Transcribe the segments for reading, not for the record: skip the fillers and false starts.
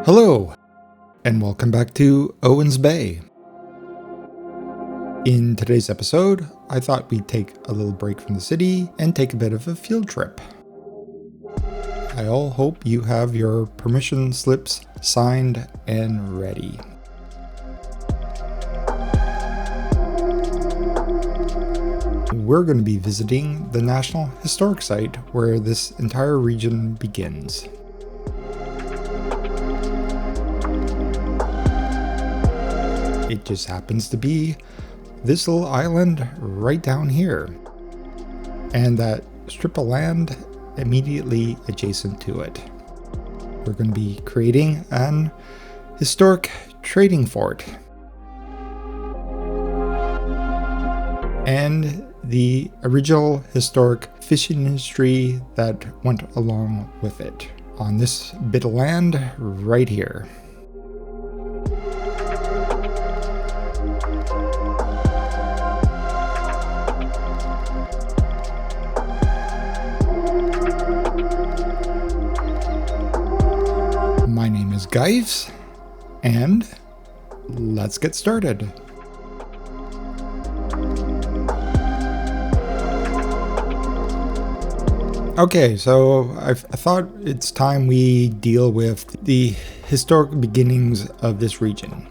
Hello, and welcome back to Owens Bay. In today's episode, I thought we'd take a little break from the city and take a bit of a field trip. I all hope you have your permission slips signed and ready. We're going to be visiting the National Historic Site where this entire region begins. It just happens to be this little island right down here, and that strip of land immediately adjacent to it. We're going to be creating an historic trading fort and the original historic fishing industry that went along with it on this bit of land right here. My name is Gives, and let's get started. Okay, so I thought it's time we deal with the historic beginnings of this region.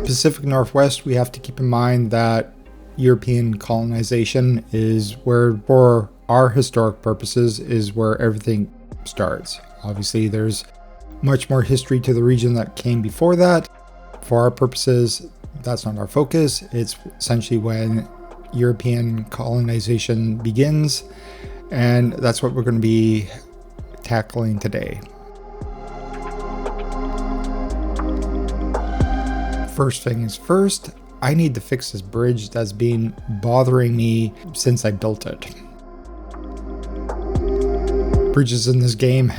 Pacific Northwest, we have to keep in mind that European colonization is where, for our historic purposes, is where everything starts. Obviously, there's much more history to the region that came before that. For our purposes, that's not our focus. It's essentially when European colonization begins, and that's what we're going to be tackling today. First things first, I need to fix this bridge that's been bothering me since I built it. Bridges in this game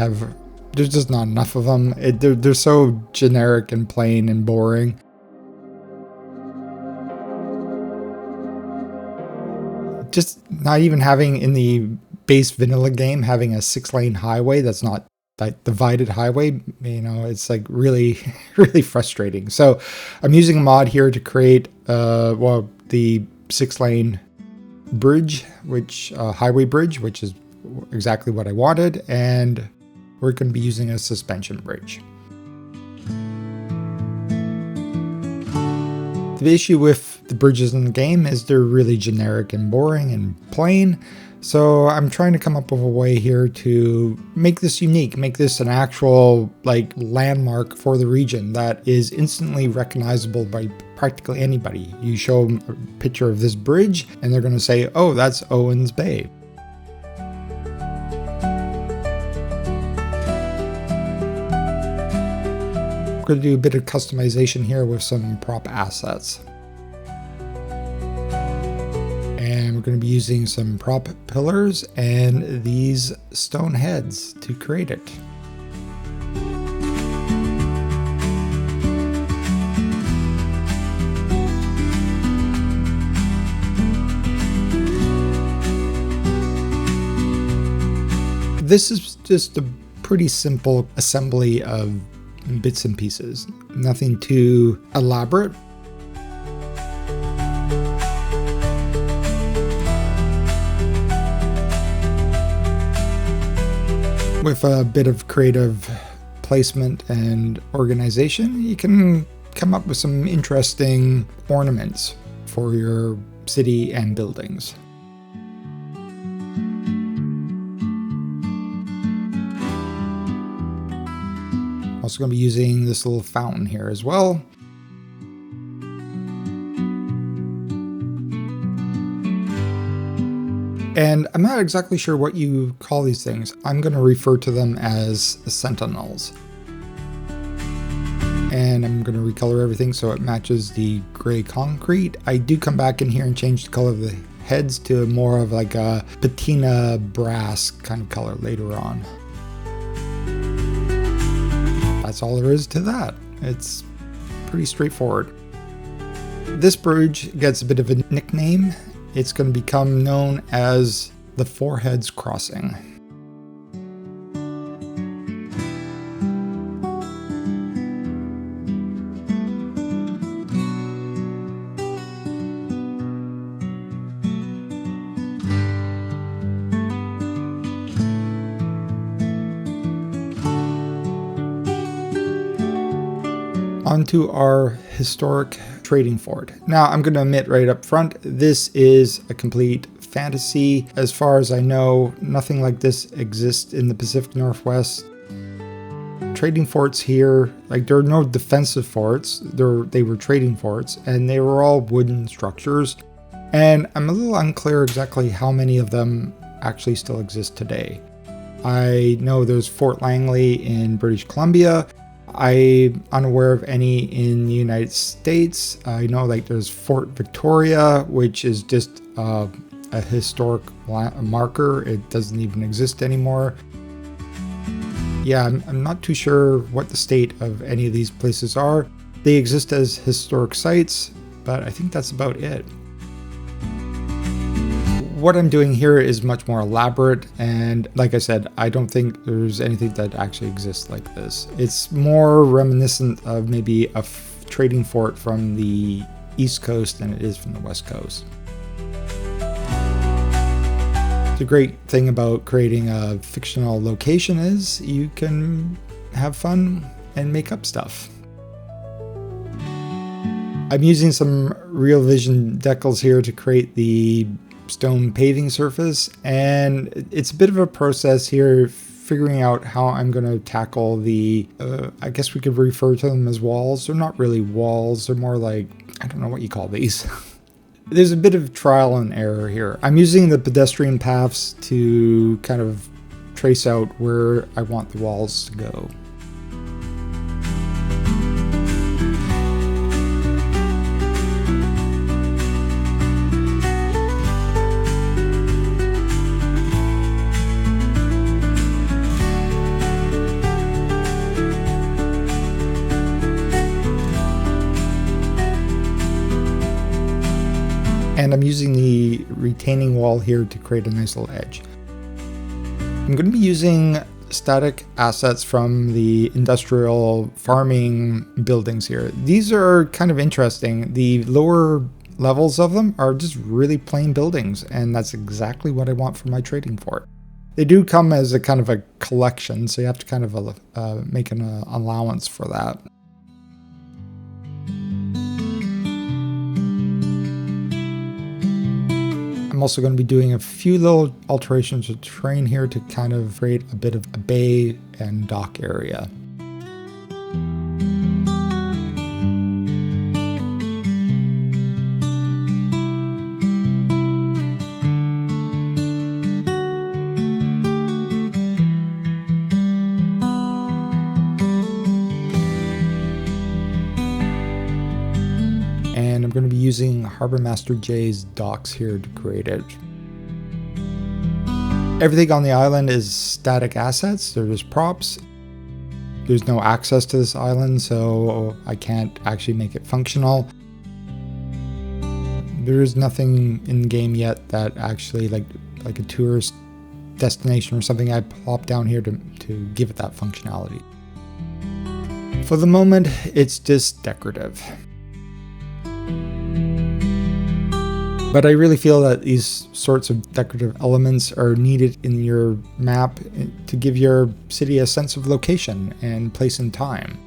there's just not enough of them. They're so generic and plain and boring. Just not even having in the base vanilla game, having a 6-lane highway that's not that divided highway, it's like really, really frustrating. So I'm using a mod here to create, the 6-lane bridge, highway bridge, which is exactly what I wanted, and we're going to be using a suspension bridge. The issue with the bridges in the game is they're really generic and boring and plain, so I'm trying to come up with a way here to make this unique, make this an actual landmark for the region that is instantly recognizable by practically anybody. You show them a picture of this bridge and they're going to say, oh, that's Owens Bay. Going to do a bit of customization here with some prop assets, and we're going to be using some prop pillars and these stone heads to create it. This is just a pretty simple assembly of bits and pieces, nothing too elaborate. With a bit of creative placement and organization, you can come up with some interesting ornaments for your city and buildings. Also going to be using this little fountain here as well. And I'm not exactly sure what you call these things. I'm going to refer to them as sentinels. And I'm going to recolor everything so it matches the gray concrete. I do come back in here and change the color of the heads to more of like a patina brass kind of color later on. That's all there is to that. It's pretty straightforward. This bridge gets a bit of a nickname. It's going to become known as the Four Heads Crossing. Onto our historic trading fort. Now, I'm going to admit right up front, this is a complete fantasy. As far as I know, nothing like this exists in the Pacific Northwest. Trading forts here, like there are no defensive forts, they were trading forts, and they were all wooden structures. And I'm a little unclear exactly how many of them actually still exist today. I know there's Fort Langley in British Columbia. I'm unaware of any in the United States. I know like there's Fort Victoria, which is just a historic marker. It doesn't even exist anymore. Yeah, I'm not too sure what the state of any of these places are. They exist as historic sites, but I think that's about it. What I'm doing here is much more elaborate, and like I said, I don't think there's anything that actually exists like this. It's more reminiscent of maybe a trading fort from the East Coast than it is from the West Coast. The great thing about creating a fictional location is you can have fun and make up stuff. I'm using some Real Vision decals here to create the stone paving surface, and it's a bit of a process here figuring out how I'm going to tackle the I guess we could refer to them as walls. They're not really walls, they're more like, I don't know what you call these. There's a bit of trial and error here. I'm using the pedestrian paths to kind of trace out where I want the walls to go. And I'm using the retaining wall here to create a nice little edge. I'm going to be using static assets from the industrial farming buildings here. These are kind of interesting. The lower levels of them are just really plain buildings, and that's exactly what I want for my trading fort. They do come as a kind of a collection, so you have to kind of make an allowance for that. I'm also going to be doing a few little alterations to terrain here to kind of create a bit of a bay and dock area. And I'm going to be using Harbor Master J's docks here to create it. Everything on the island is static assets. They're just props. There's no access to this island, so I can't actually make it functional. There is nothing in the game yet that actually like a tourist destination or something I plop down here to give it that functionality. For the moment, it's just decorative. But I really feel that these sorts of decorative elements are needed in your map to give your city a sense of location and place and time.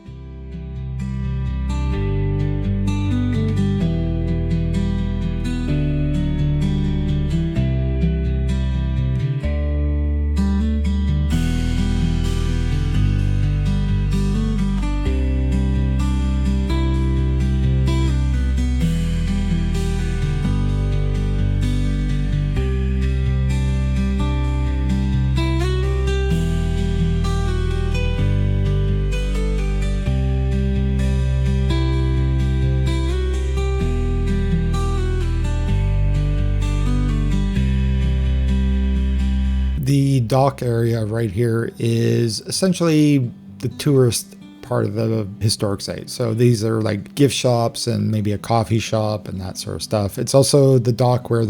The dock area right here is essentially the tourist part of the historic site. So these are like gift shops and maybe a coffee shop and that sort of stuff. It's also the dock where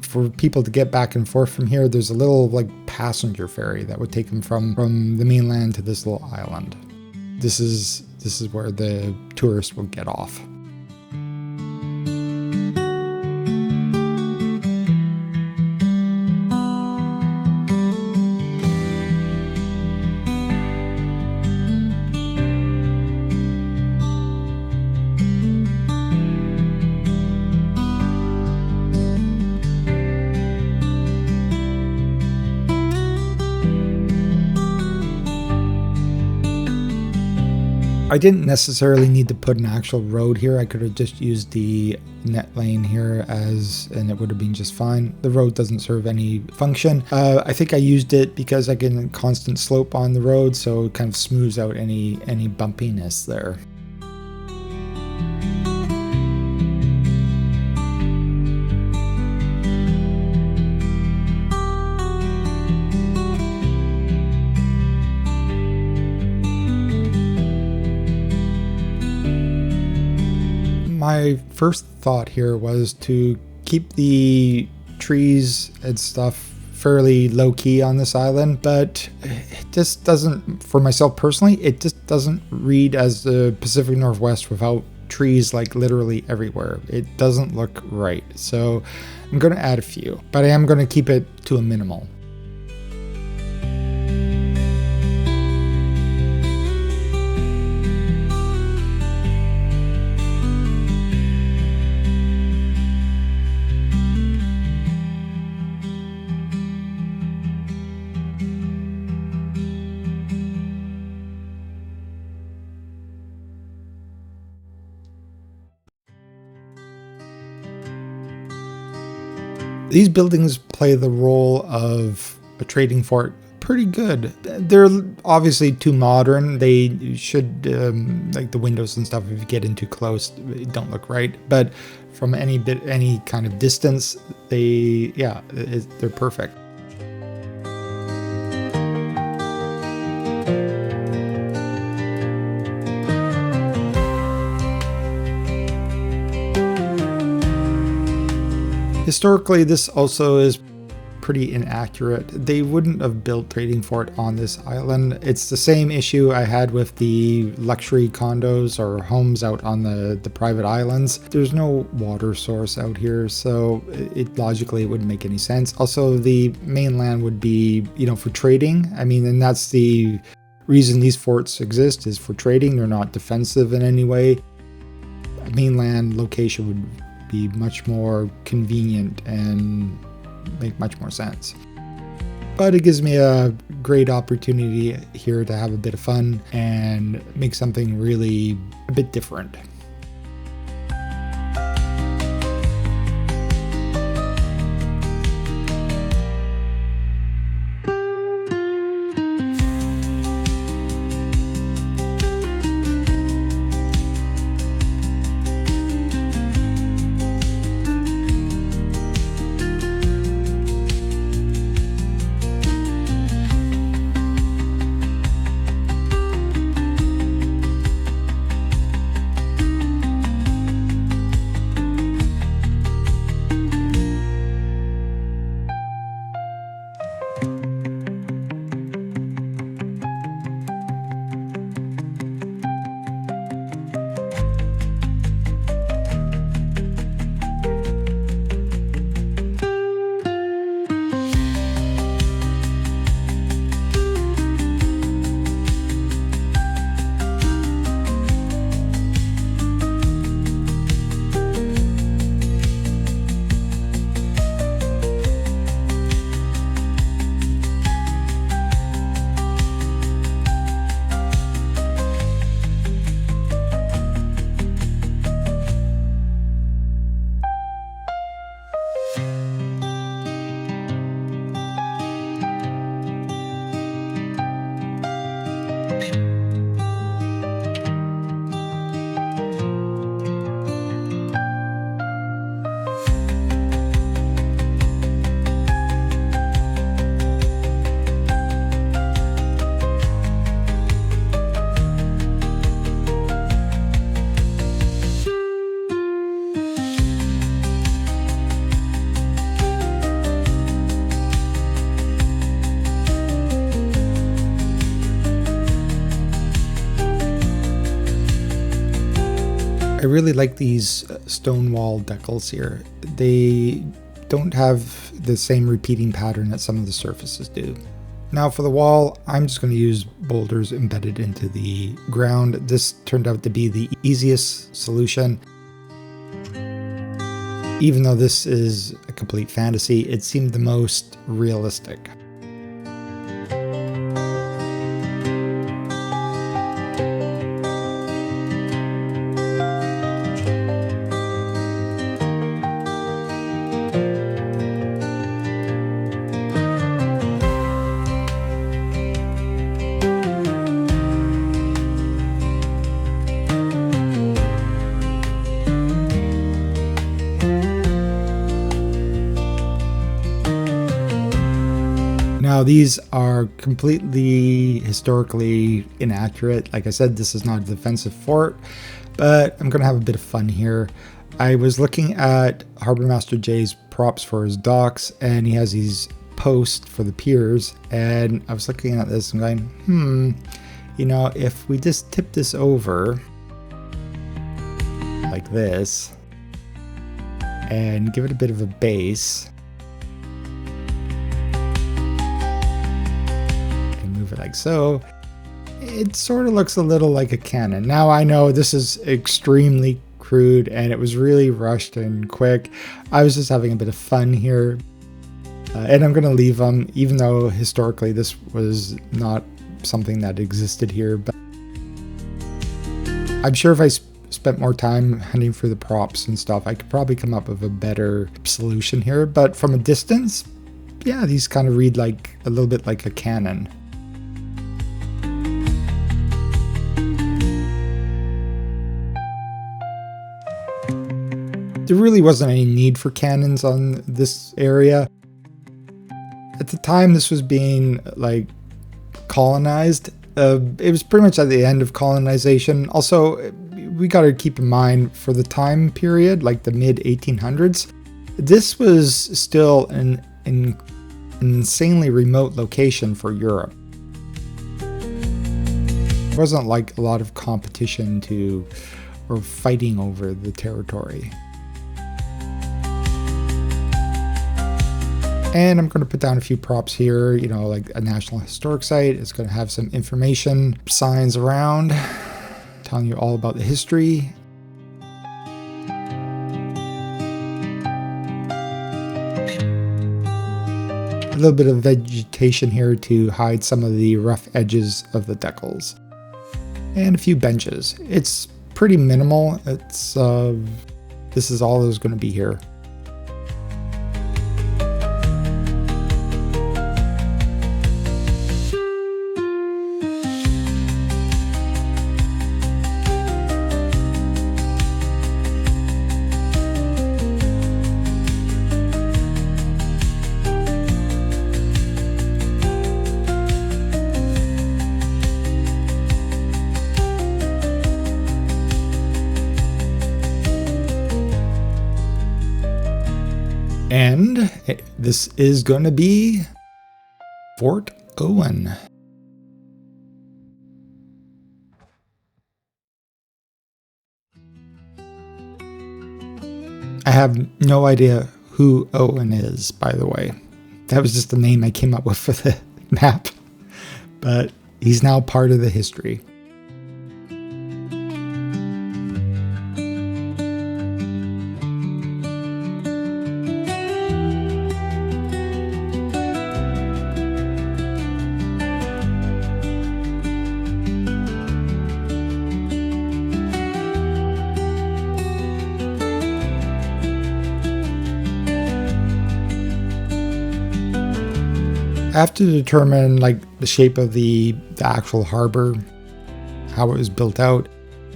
for people to get back and forth from here, there's a little like passenger ferry that would take them from the mainland to this little island. This is where the tourists will get off. I didn't necessarily need to put an actual road here. I could have just used the net lane here and it would have been just fine. The road doesn't serve any function. I think I used it because I get a constant slope on the road, so it kind of smooths out any bumpiness there. My first thought here was to keep the trees and stuff fairly low key on this island, but it just doesn't, for myself personally, it just doesn't read as the Pacific Northwest without trees like literally everywhere. It doesn't look right. So I'm going to add a few, but I am going to keep it to a minimal. These buildings play the role of a trading fort pretty good. They're obviously too modern. They should, like the windows and stuff, if you get in too close, they don't look right. But from any kind of distance, they're perfect. Historically, this also is pretty inaccurate. They wouldn't have built trading fort on this island. It's the same issue I had with the luxury condos or homes out on the private islands. There's no water source out here, so logically it wouldn't make any sense. Also, the mainland would be, for trading. I mean, and that's the reason these forts exist, is for trading. They're not defensive in any way. A mainland location would be much more convenient and make much more sense. But it gives me a great opportunity here to have a bit of fun and make something really a bit different. I really like these stone wall decals here. They don't have the same repeating pattern that some of the surfaces do. Now for the wall, I'm just going to use boulders embedded into the ground. This turned out to be the easiest solution. Even though this is a complete fantasy, it seemed the most realistic. Now, these are completely historically inaccurate. Like I said, this is not a defensive fort, but I'm going to have a bit of fun here. I was looking at Harbour Master Jay's props for his docks, and he has these posts for the piers, and I was looking at this and going, you know, if we just tip this over like this and give it a bit of a base and move it like so, it sort of looks a little like a cannon. Now, I know this is extremely crude and it was really rushed and quick. I was just having a bit of fun here, and I'm going to leave them, even though historically this was not something that existed here. But I'm sure if I spent more time hunting for the props and stuff, I could probably come up with a better solution here. But from a distance, yeah, these kind of read like a little bit like a cannon. There really wasn't any need for cannons on this area. At the time this was being like colonized, it was pretty much at the end of colonization. Also, we got to keep in mind, for the time period, like the mid 1800s, this was still an insanely remote location for Europe. It wasn't like a lot of competition or fighting over the territory. And I'm going to put down a few props here, you know, like a National Historic Site. It's going to have some information signs around, telling you all about the history. A little bit of vegetation here to hide some of the rough edges of the decals. And a few benches. It's pretty minimal. This is all there's going to be here. And this is going to be Fort Owen. I have no idea who Owen is, by the way. That was just the name I came up with for the map. But he's now part of the history. I have to determine like the shape of the actual harbor, how it was built out.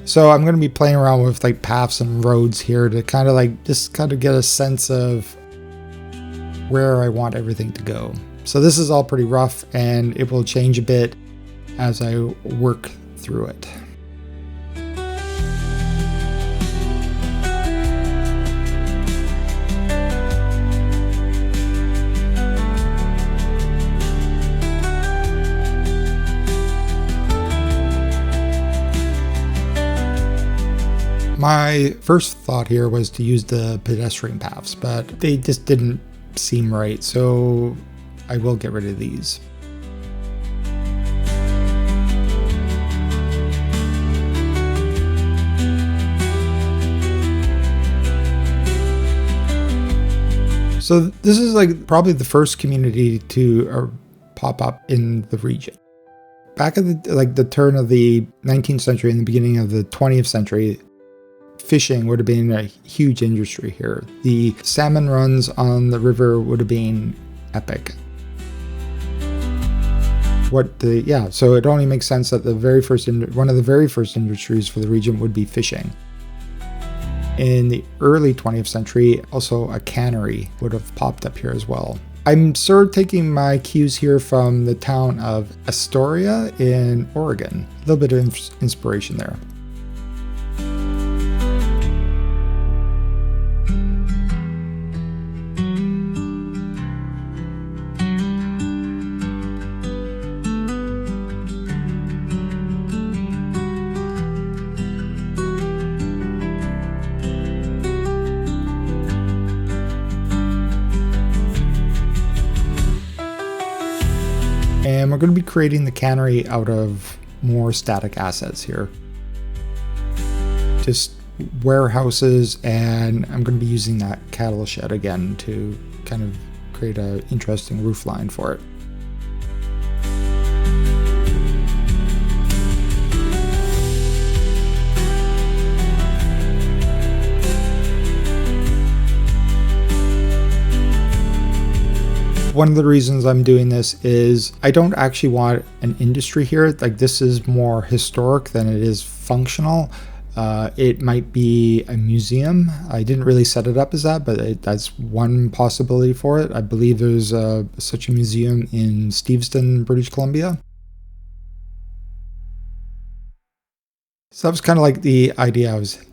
So I'm going to be playing around with like paths and roads here to kind of like just kind of get a sense of where I want everything to go. So this is all pretty rough and it will change a bit as I work through it. My first thought here was to use the pedestrian paths, but they just didn't seem right, so I will get rid of these. So this is like probably the first community to pop up in the region. Back at the turn of the 19th century and the beginning of the 20th century, fishing would have been a huge industry here. The salmon runs on the river would have been epic. So it only makes sense that one of the very first industries for the region would be fishing. In the early 20th century, also a cannery would have popped up here as well. I'm sort of taking my cues here from the town of Astoria in Oregon. A little bit of inspiration there. And we're going to be creating the cannery out of more static assets here. Just warehouses, and I'm going to be using that cattle shed again to kind of create an interesting roof line for it. One of the reasons I'm doing this is I don't actually want an industry here. Like, this is more historic than it is functional. It might be a museum. I didn't really set it up as that, but that's one possibility for it. I believe there's such a museum in Steveston, British Columbia. So that was kind of like the idea I was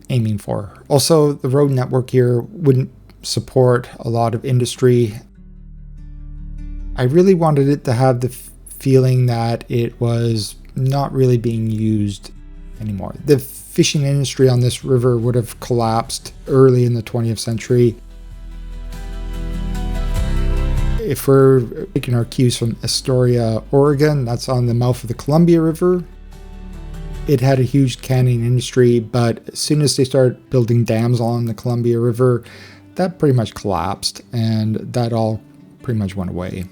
aiming for. Also, the road network here wouldn't support a lot of industry. I really wanted it to have the feeling that it was not really being used anymore. The fishing industry on this river would have collapsed early in the 20th century. If we're taking our cues from Astoria, Oregon, that's on the mouth of the Columbia River. It had a huge canning industry, but as soon as they started building dams along the Columbia River, that pretty much collapsed, and that all pretty much went away.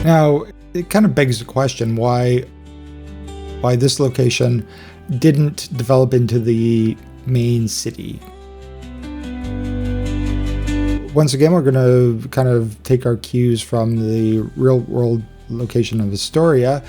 Now, it kind of begs the question why this location didn't develop into the main city. Once again, we're going to kind of take our cues from the real-world location of Astoria.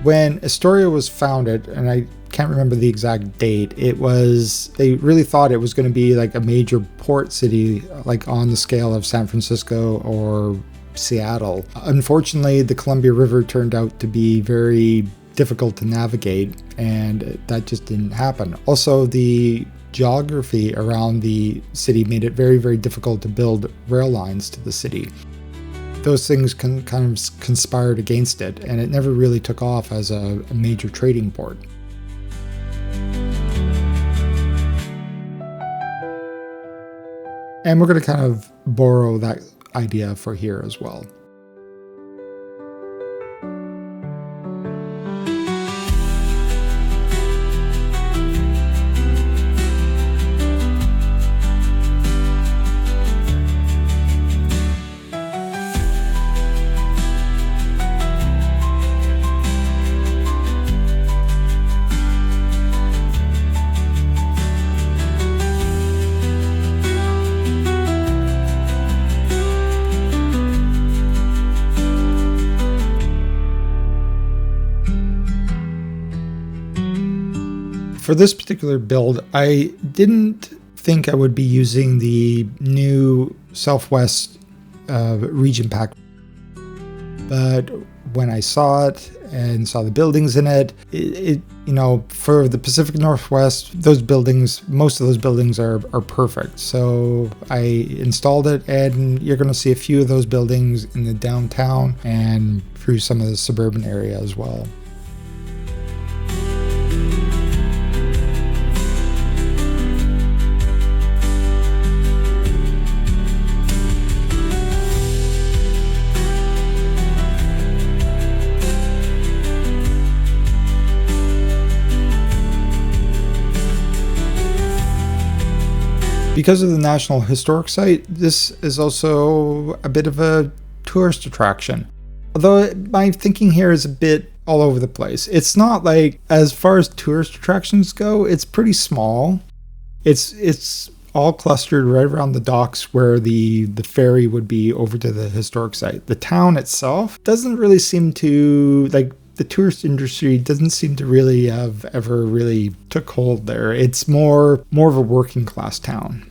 When Astoria was founded, and I can't remember the exact date, they really thought it was going to be like a major port city, like on the scale of San Francisco or Seattle. Unfortunately, the Columbia River turned out to be very difficult to navigate, and that just didn't happen. Also, the geography around the city made it very, very difficult to build rail lines to the city. Those things kind of conspired against it, and it never really took off as a major trading port. And we're going to kind of borrow that idea for here as well. For this particular build, I didn't think I would be using the new Southwest region pack, but when I saw it and saw the buildings in it, for the Pacific Northwest, most of those buildings are perfect. So I installed it, and you're going to see a few of those buildings in the downtown and through some of the suburban area as well. Because of the National Historic Site, this is also a bit of a tourist attraction. Although my thinking here is a bit all over the place. It's not like, as far as tourist attractions go, it's pretty small. It's all clustered right around the docks where the ferry would be over to the historic site. The town itself doesn't really seem to, like, the tourist industry doesn't seem to really have ever really took hold there. It's more of a working class town.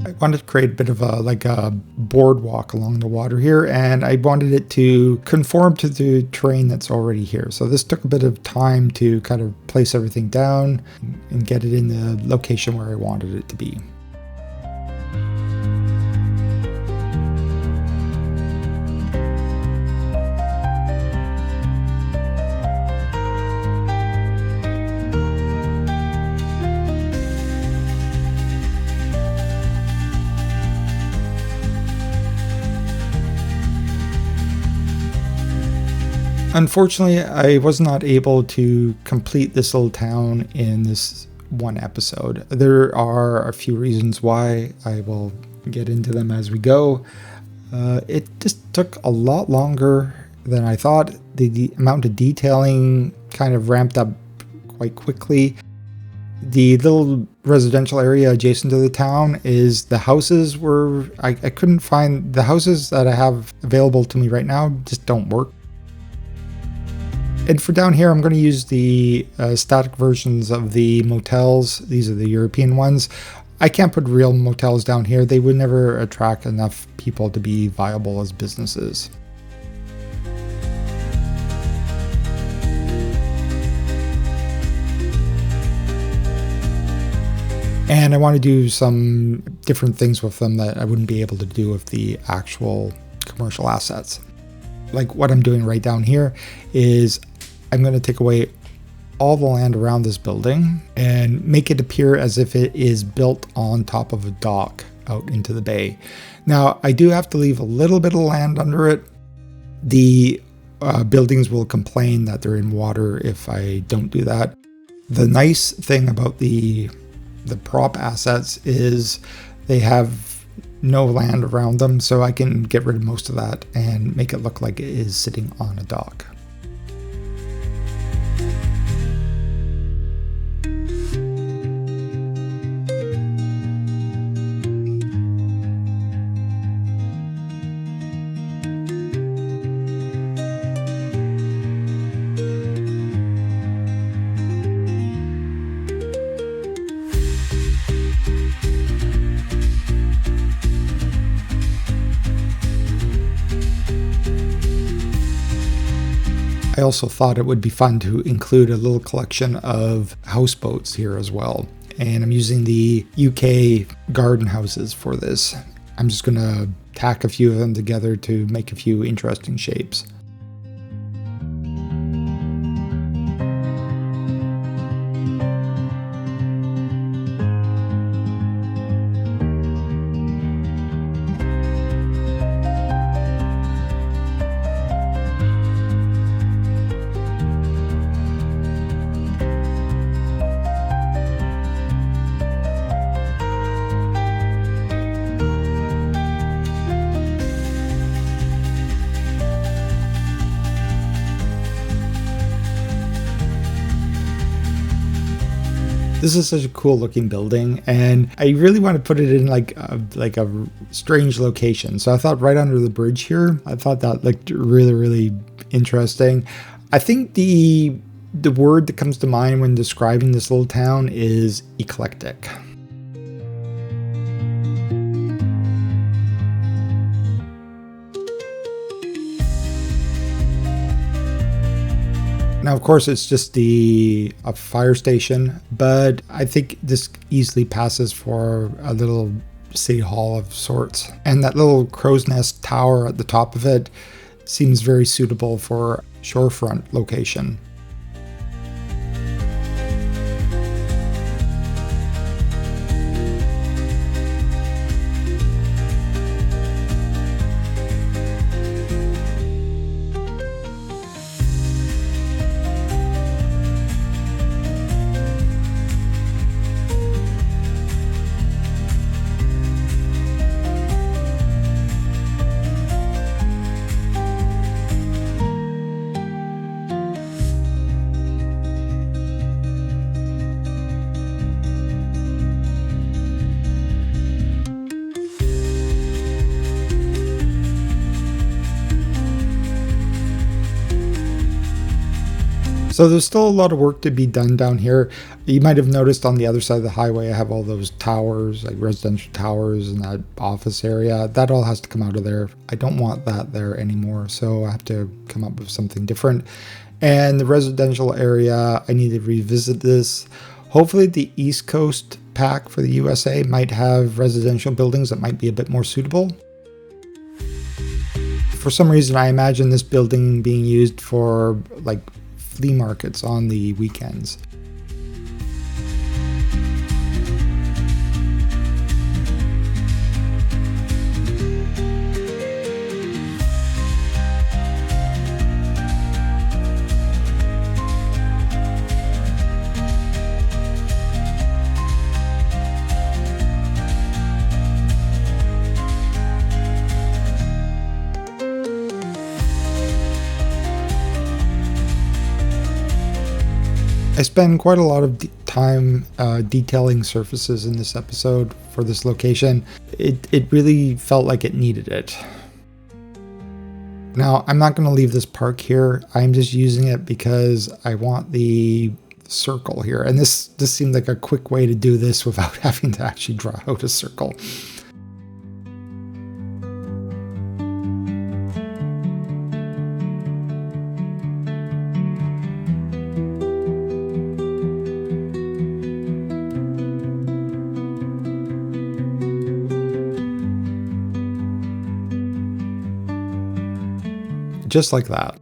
I wanted to create a bit of a boardwalk along the water here, and I wanted it to conform to the terrain that's already here. So this took a bit of time to kind of place everything down and get it in the location where I wanted it to be. Unfortunately, I was not able to complete this little town in this one episode. There are a few reasons why. I will get into them as we go. It just took a lot longer than I thought. The amount of detailing kind of ramped up quite quickly. The little residential area adjacent to the town is the houses were... I couldn't find... The houses that I have available to me right now just don't work. And for down here, I'm going to use the static versions of the motels. These are the European ones. I can't put real motels down here. They would never attract enough people to be viable as businesses. And I want to do some different things with them that I wouldn't be able to do with the actual commercial assets. Like what I'm doing right down here is I'm going to take away all the land around this building and make it appear as if it is built on top of a dock out into the bay. Now, I do have to leave a little bit of land under it. The buildings will complain that they're in water if I don't do that. The nice thing about the prop assets is they have no land around them, so I can get rid of most of that and make it look like it is sitting on a dock. I also thought it would be fun to include a little collection of houseboats here as well. And I'm using the UK garden houses for this. I'm just going to tack a few of them together to make a few interesting shapes. This is such a cool looking building, and I really want to put it in like a strange location. So I thought right under the bridge here, I thought that looked really, really interesting. I think the word that comes to mind when describing this little town is eclectic. Now, of course, it's just a fire station, but I think this easily passes for a little city hall of sorts. And that little crow's nest tower at the top of it seems very suitable for shorefront location. So there's still a lot of work to be done down here. You might have noticed on the other side of the highway, I have all those towers, like residential towers and that office area. That all has to come out of there. I don't want that there anymore, so I have to come up with something different. And the residential area, I need to revisit this. Hopefully the East Coast pack for the USA might have residential buildings that might be a bit more suitable. For some reason, I imagine this building being used for like flea markets on the weekends. I spend quite a lot of time detailing surfaces in this episode for this location. It really felt like it needed it. Now, I'm not going to leave this park here. I'm just using it because I want the circle here. And this seemed like a quick way to do this without having to actually draw out a circle. Just like that.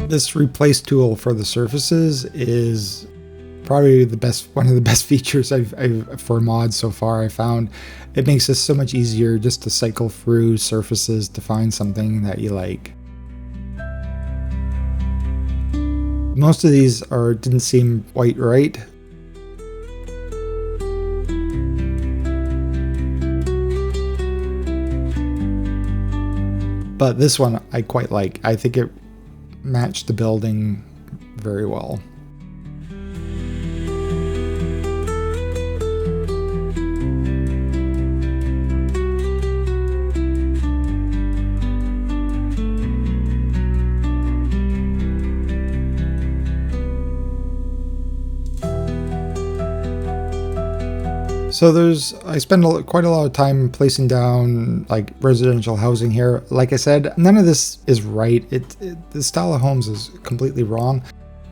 This replace tool for the surfaces is probably one of the best features I've for mods so far. I found it makes it so much easier just to cycle through surfaces to find something that you like. Most of these didn't seem quite right. But this one I quite like. I think it matched the building very well. So I spend quite a lot of time placing down like residential housing here. Like I said, none of this is right. The style of homes is completely wrong.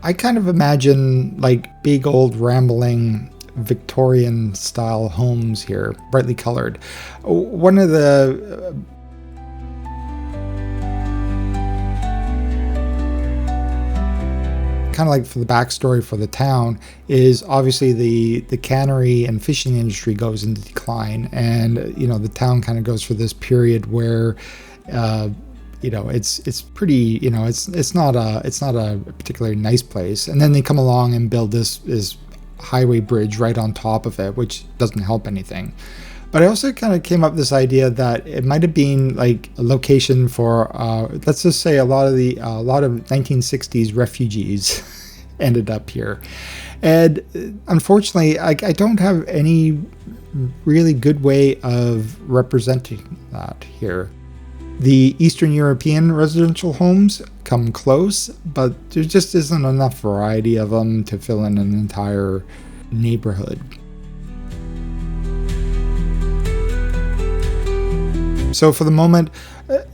I kind of imagine like big old rambling Victorian style homes here, brightly colored. One of the kind of like for the backstory for the town is obviously the cannery and fishing industry goes into decline, and the town kind of goes for this period where it's pretty, it's not a particularly nice place, and then they come along and build this highway bridge right on top of it, which doesn't help anything. But I also kind of came up with this idea that it might have been like a location for, let's just say a lot of 1960s refugees ended up here. And unfortunately, I don't have any really good way of representing that here. The Eastern European residential homes come close, but there just isn't enough variety of them to fill in an entire neighborhood. So for the moment,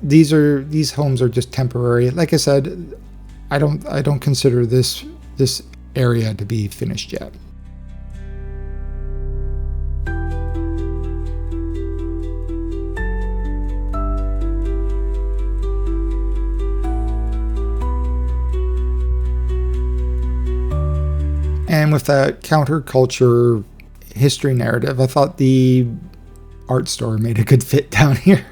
these homes are just temporary. Like I said, I don't consider this area to be finished yet. And with that counterculture history narrative, I thought the art store made a good fit down here.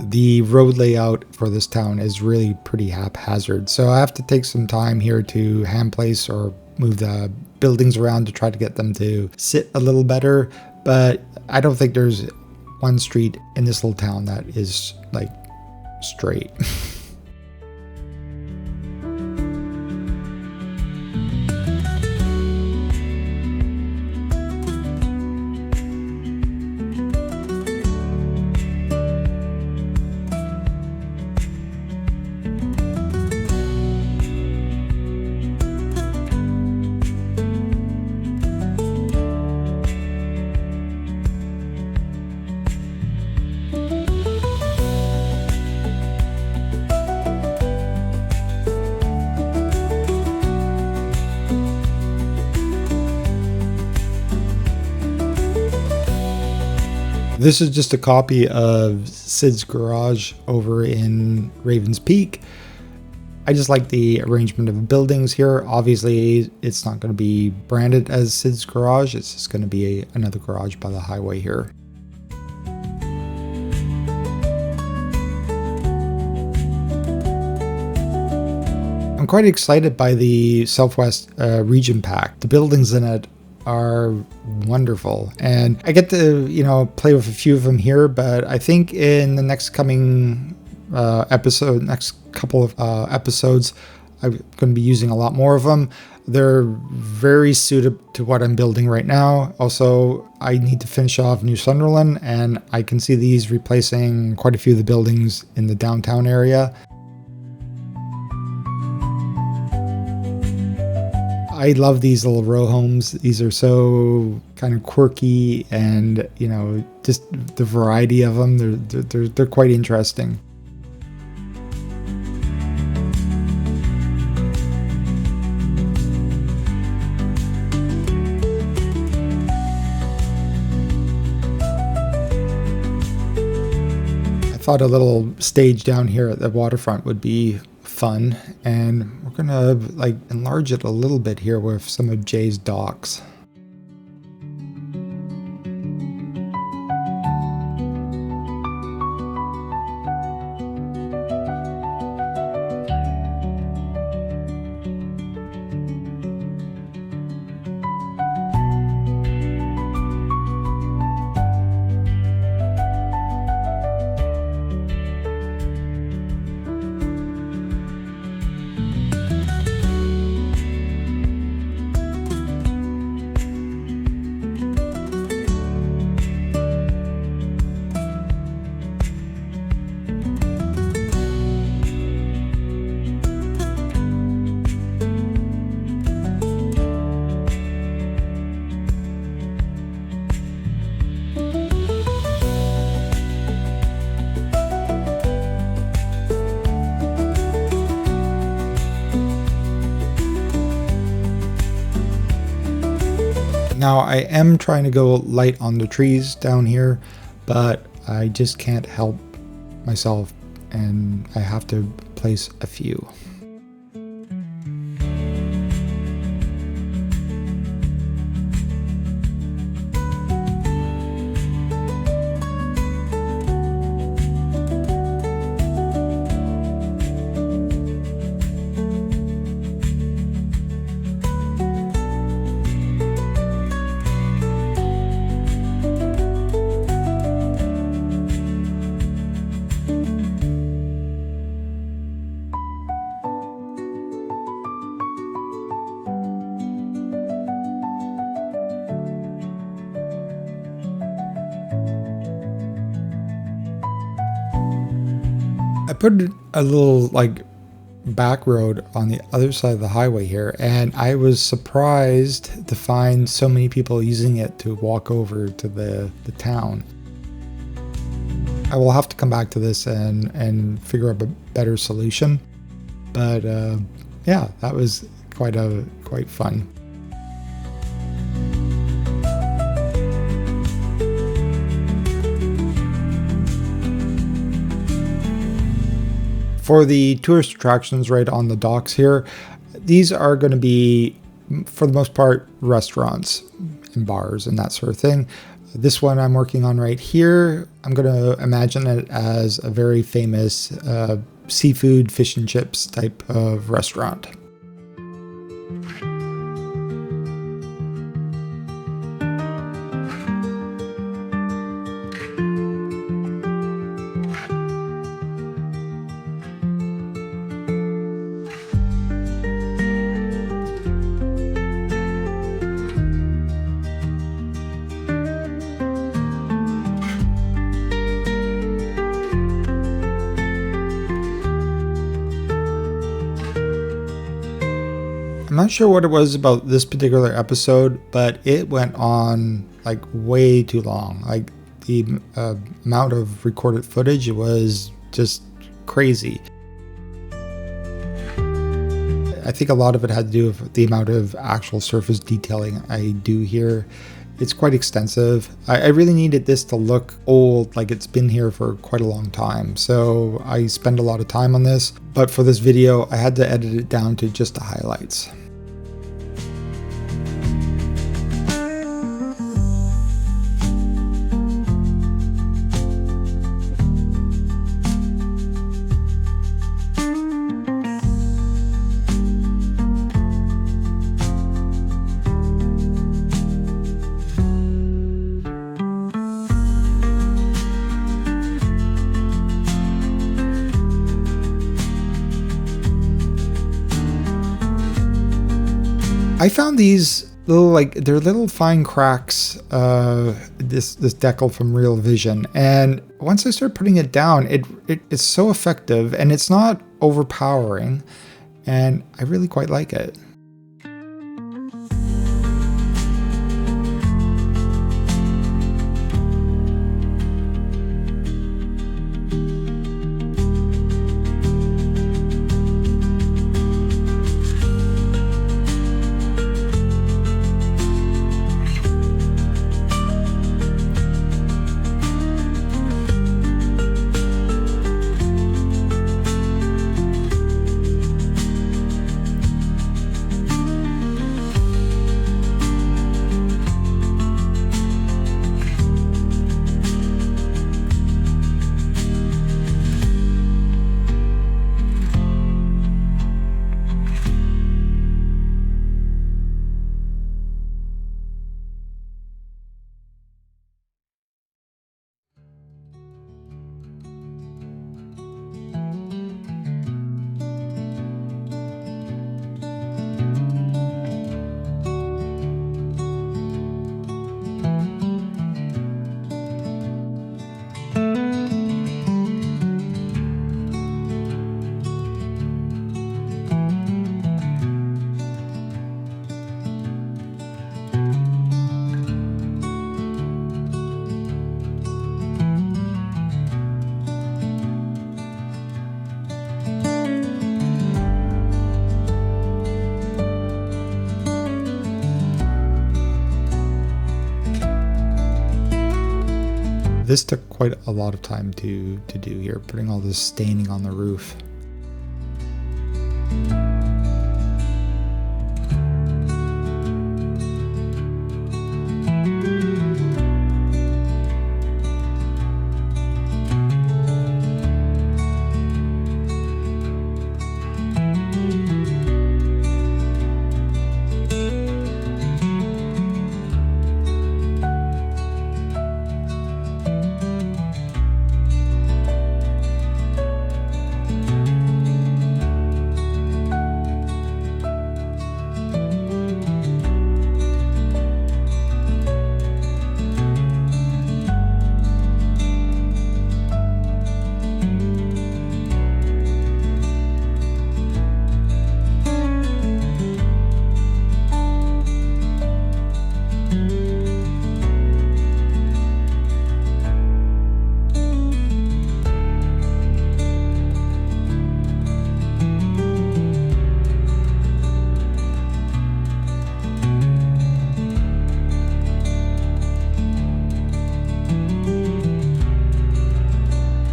The road layout for this town is really pretty haphazard, so I have to take some time here to hand place or move the buildings around to try to get them to sit a little better. But I don't think there's one street in this little town that is like straight. This is just a copy of Sid's garage over in Raven's Peak. I just like the arrangement of buildings here. Obviously, it's not going to be branded as Sid's garage. It's just going to be another garage by the highway here. I'm quite excited by the Southwest Region Pack. The buildings in it are wonderful, and I get to play with a few of them here, but I think in the next coming next couple of episodes, I'm going to be using a lot more of them. They're very suited to what I'm building right now. Also, I need to finish off New Sunderland, and I can see these replacing quite a few of the buildings in the downtown area. I love these little row homes. These are so kind of quirky, and just the variety of them. They're quite interesting. I thought a little stage down here at the waterfront would be fun, and we're gonna enlarge it a little bit here with some of Jay's docks. Now, I am trying to go light on the trees down here, but I just can't help myself, and I have to place a few. I put a little like back road on the other side of the highway here, and I was surprised to find so many people using it to walk over to the town. I will have to come back to this and figure out a better solution, but yeah, that was quite fun. For the tourist attractions right on the docks here, these are going to be, for the most part, restaurants and bars and that sort of thing. This one I'm working on right here, I'm going to imagine it as a very famous seafood, fish and chips type of restaurant. I'm not sure what it was about this particular episode, but it went on like way too long. Like the amount of recorded footage was just crazy. I think a lot of it had to do with the amount of actual surface detailing I do here. It's quite extensive. I really needed this to look old, like it's been here for quite a long time. So I spend a lot of time on this, but for this video, I had to edit it down to just the highlights. I found these little, they're little fine cracks, this decal from Real Vision, and once I start putting it down, it's so effective and it's not overpowering, and I really quite like it. This took quite a lot of time to do here, putting all this staining on the roof.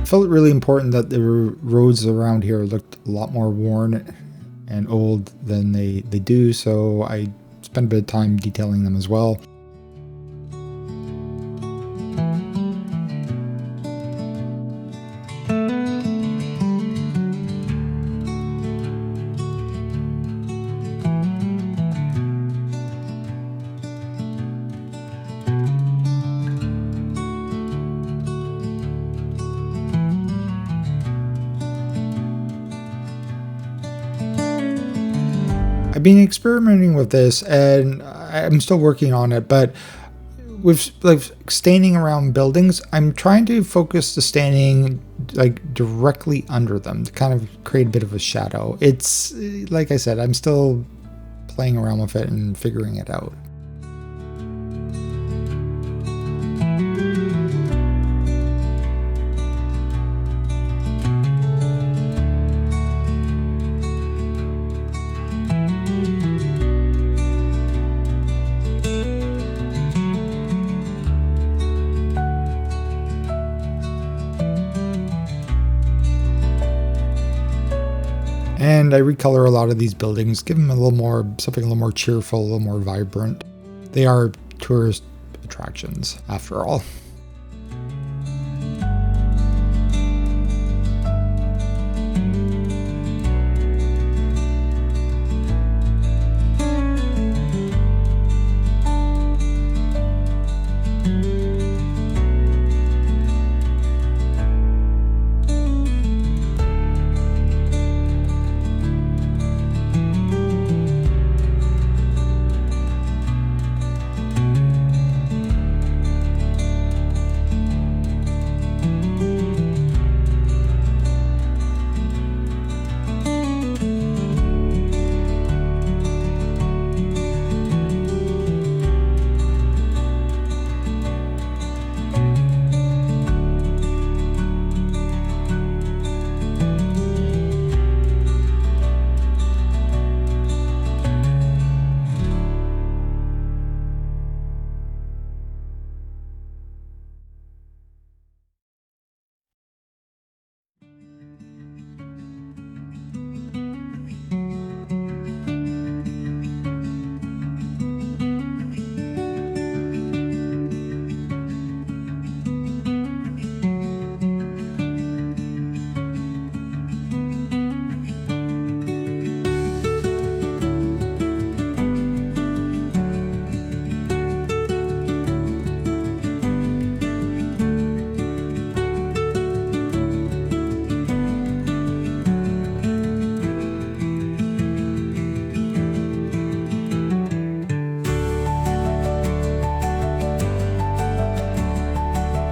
felt really important that the roads around here looked a lot more worn and old than they do, so I spent a bit of time detailing them as well. I've been experimenting with this and I'm still working on it, but with like staining around buildings, I'm trying to focus the staining like directly under them to kind of create a bit of a shadow. It's like I said, I'm still playing around with it and figuring it out. And I recolor a lot of these buildings, give them a little more, something a little more cheerful, a little more vibrant. They are tourist attractions, after all.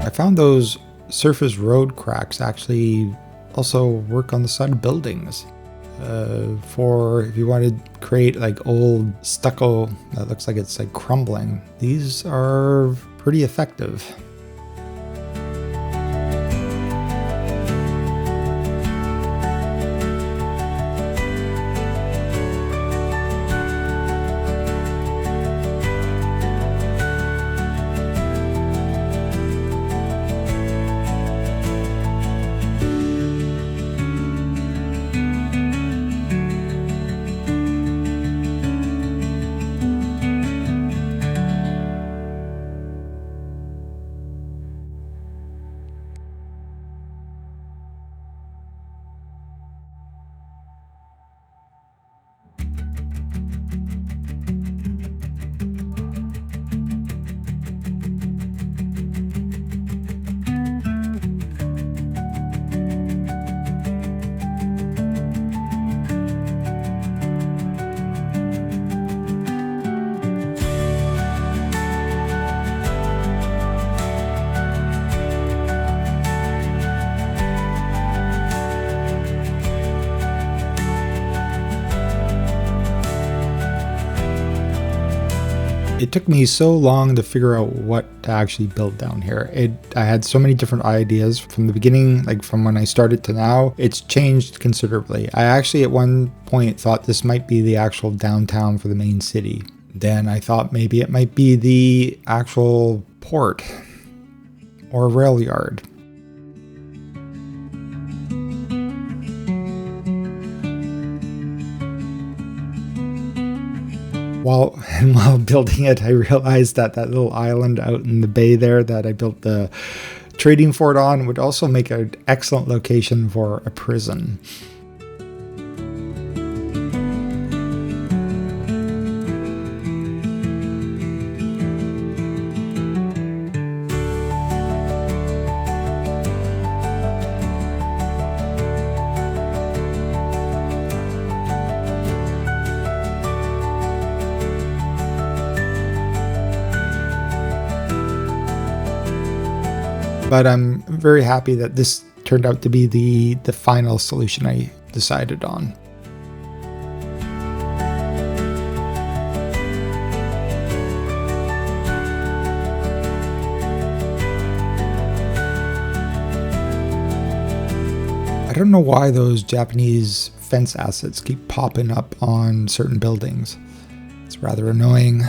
I found those surface road cracks actually also work on the side of buildings. For if you want to create like old stucco that looks like it's like crumbling, these are pretty effective. It took me so long to figure out what to actually build down here. I had so many different ideas from the beginning, like from when I started to now. It's changed considerably. I actually at one point thought this might be the actual downtown for the main city. Then I thought maybe it might be the actual port or rail yard. While building it, I realized that little island out in the bay there that I built the trading fort on would also make an excellent location for a prison. But I'm very happy that this turned out to be the final solution I decided on. I don't know why those Japanese fence assets keep popping up on certain buildings. It's rather annoying.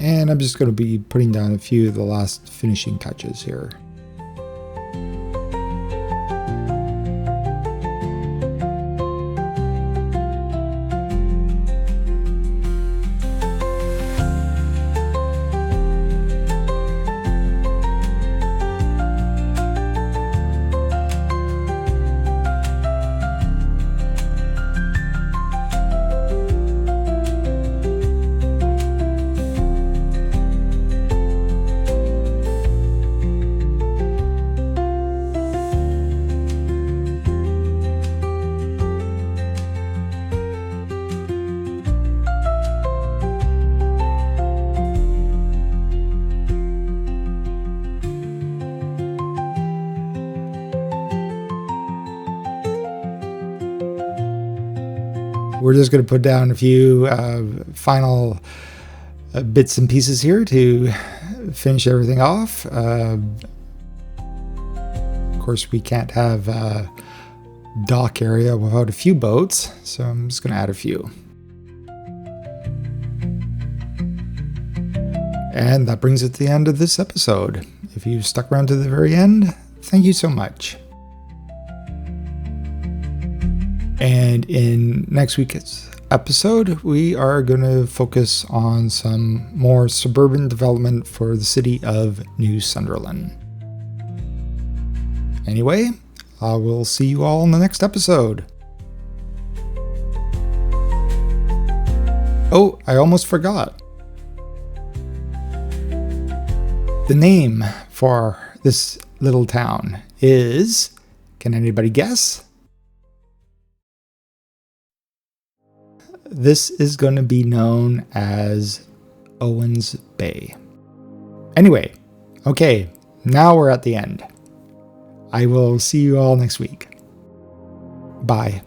And I'm just going to be putting down a few of the last finishing touches here. We're just going to put down a few final bits and pieces here to finish everything off. Of course, we can't have a dock area without a few boats, so I'm just going to add a few. And that brings it to the end of this episode. If you stuck around to the very end, thank you so much. And in next week's episode, we are going to focus on some more suburban development for the city of New Sunderland. Anyway, I will see you all in the next episode. Oh, I almost forgot. The name for this little town is, can anybody guess? This is going to be known as Owens Bay. Anyway, okay, now we're at the end. I will see you all next week. Bye.